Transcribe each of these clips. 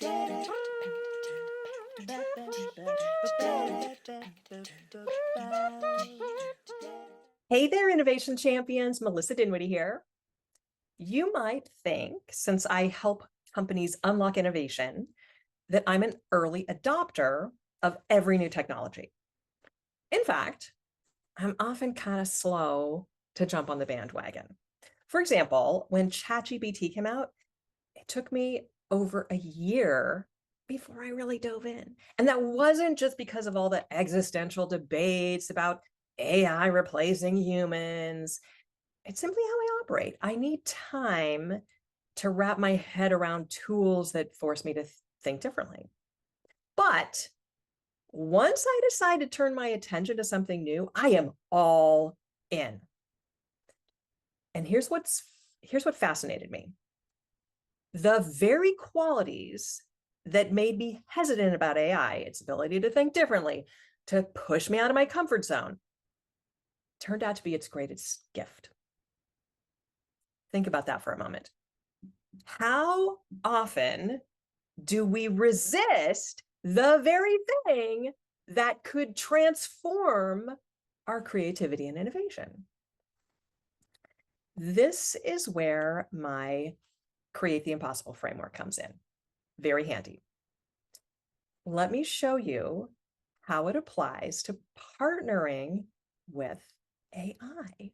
Hey there, innovation champions. Melissa Dinwiddie here. You might think, since I help companies unlock innovation, that I'm an early adopter of every new technology. In fact, I'm often kind of slow to jump on the bandwagon. For example, when ChatGPT came out, it took me over a year before I really dove in. And that wasn't just because of all the existential debates about AI replacing humans. It's simply how I operate. I need time to wrap my head around tools that force me to think differently. But once I decide to turn my attention to something new, I am all in. And here's what fascinated me. The very qualities that made me hesitant about AI, its ability to think differently, to push me out of my comfort zone, turned out to be its greatest gift. Think about that for a moment. How often do we resist the very thing that could transform our creativity and innovation? This is where my Create the Impossible framework comes in. Very handy. Let me show you how it applies to partnering with AI.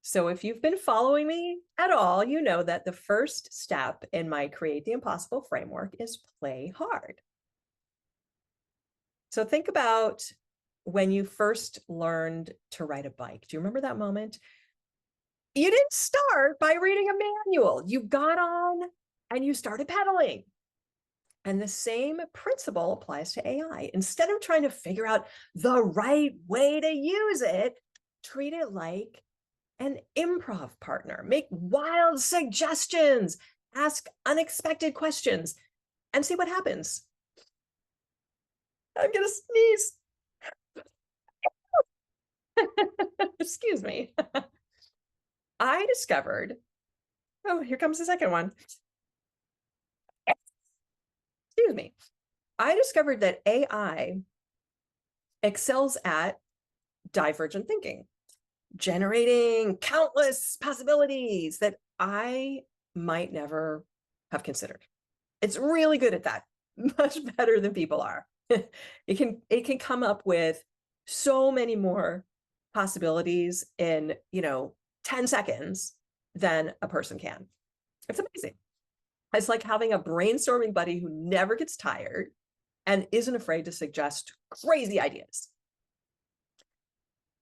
So if you've been following me at all, you know that the first step in my Create the Impossible framework is play hard. So think about when you first learned to ride a bike. Do you remember that moment? You didn't start by reading a manual. You got on and you started pedaling. And the same principle applies to AI. Instead of trying to figure out the right way to use it, treat it like an improv partner. Make wild suggestions, ask unexpected questions, and see what happens. I'm gonna sneeze. Excuse me. I discovered, oh, here comes the second one. Excuse me. I discovered that AI excels at divergent thinking, generating countless possibilities that I might never have considered. It's really good at that, much better than people are. It can come up with so many more possibilities in 10 seconds than a person can. It's amazing. It's like having a brainstorming buddy who never gets tired and isn't afraid to suggest crazy ideas.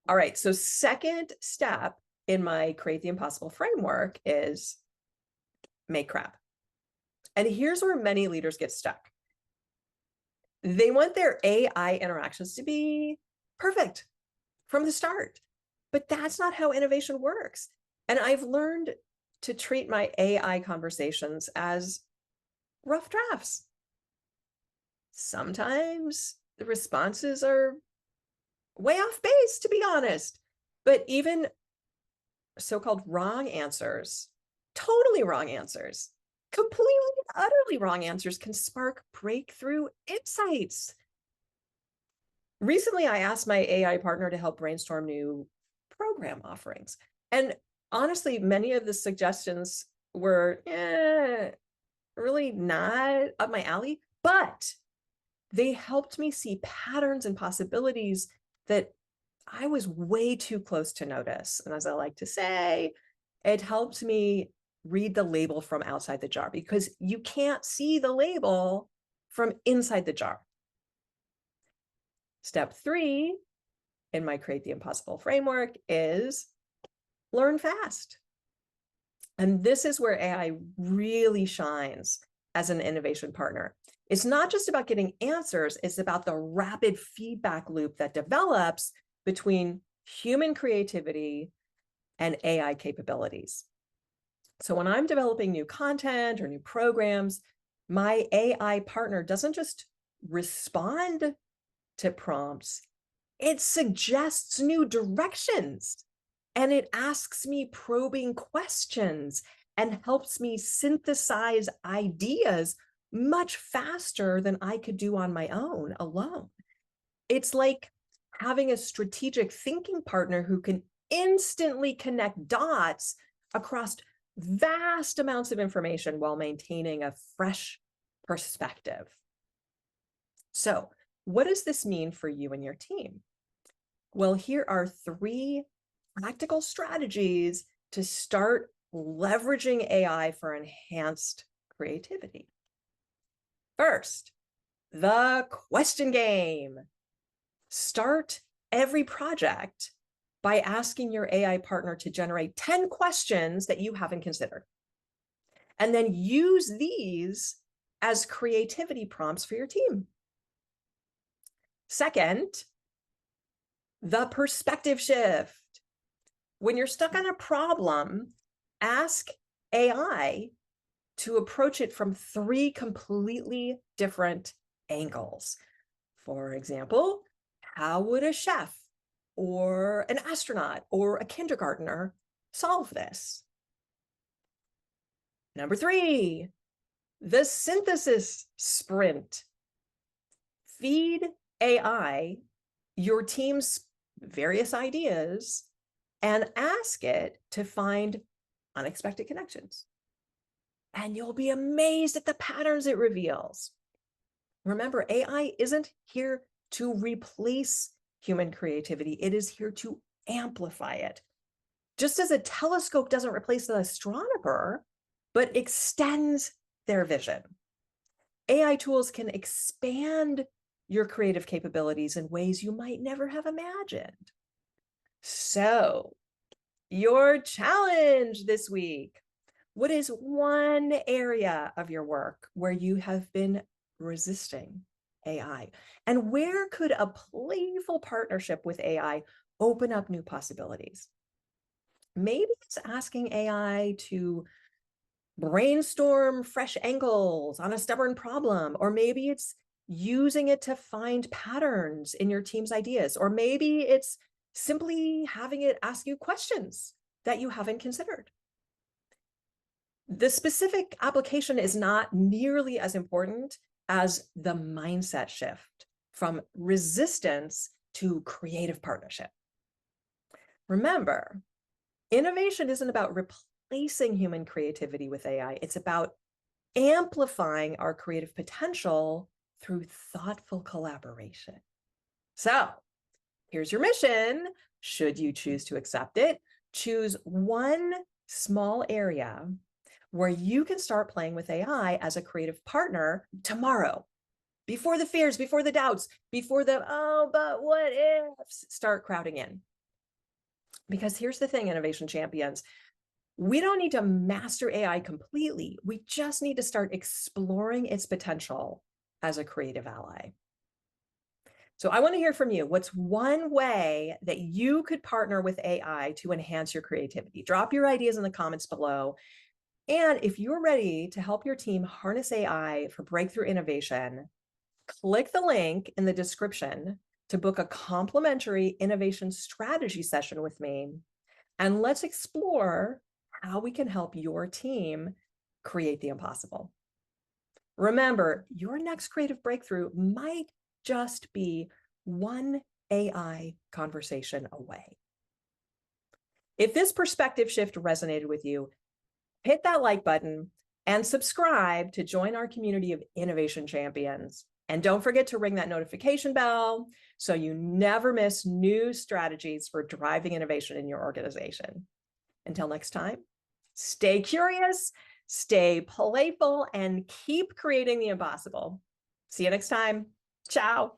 All right, so second step in my Create the Impossible framework is make crap. And here's where many leaders get stuck. They want their AI interactions to be perfect from the start, but that's not how innovation works. And I've learned to treat my AI conversations as rough drafts. Sometimes the responses are way off base, to be honest, but even so-called wrong answers, totally wrong answers, completely and utterly wrong answers can spark breakthrough insights. Recently, I asked my AI partner to help brainstorm new program offerings. And honestly, many of the suggestions were really not up my alley, but they helped me see patterns and possibilities that I was way too close to notice. And as I like to say, it helped me read the label from outside the jar, because you can't see the label from inside the jar. Step 3 in my Create the Impossible framework is learn fast. And this is where AI really shines as an innovation partner. It's not just about getting answers, it's about the rapid feedback loop that develops between human creativity and AI capabilities. So when I'm developing new content or new programs, my AI partner doesn't just respond to prompts, it suggests new directions, and it asks me probing questions and helps me synthesize ideas much faster than I could do on my own alone. It's like having a strategic thinking partner who can instantly connect dots across vast amounts of information while maintaining a fresh perspective. So, what does this mean for you and your team? Well, here are 3 practical strategies to start leveraging AI for enhanced creativity. First, the question game. Start every project by asking your AI partner to generate 10 questions that you haven't considered. And then use these as creativity prompts for your team. Second, the perspective shift. When you're stuck on a problem, ask AI to approach it from 3 completely different angles. For example, how would a chef or an astronaut or a kindergartner solve this? Number 3, the synthesis sprint. Feed AI your team's various ideas and ask it to find unexpected connections. And you'll be amazed at the patterns it reveals. Remember, AI isn't here to replace human creativity. It is here to amplify it. Just as a telescope doesn't replace the astronomer, but extends their vision. AI tools can expand your creative capabilities in ways you might never have imagined. So, your challenge this week. What is one area of your work where you have been resisting AI? And where could a playful partnership with AI open up new possibilities? Maybe it's asking AI to brainstorm fresh angles on a stubborn problem, or maybe it's using it to find patterns in your team's ideas, or maybe it's simply having it ask you questions that you haven't considered. The specific application is not nearly as important as the mindset shift from resistance to creative partnership. Remember, innovation isn't about replacing human creativity with AI. It's about amplifying our creative potential through thoughtful collaboration. So, here's your mission. Should you choose to accept it, choose one small area where you can start playing with AI as a creative partner tomorrow, before the fears, before the doubts, before the, oh, but what ifs start crowding in. Because here's the thing, innovation champions, we don't need to master AI completely. We just need to start exploring its potential as a creative ally. So I want to hear from you. What's one way that you could partner with AI to enhance your creativity? Drop your ideas in the comments below. And if you're ready to help your team harness AI for breakthrough innovation, click the link in the description to book a complimentary innovation strategy session with me. And let's explore how we can help your team create the impossible. Remember, your next creative breakthrough might just be one AI conversation away. If this perspective shift resonated with you, hit that like button and subscribe to join our community of innovation champions. And don't forget to ring that notification bell so you never miss new strategies for driving innovation in your organization. Until next time, stay curious, stay playful, and keep creating the impossible. See you next time. Ciao.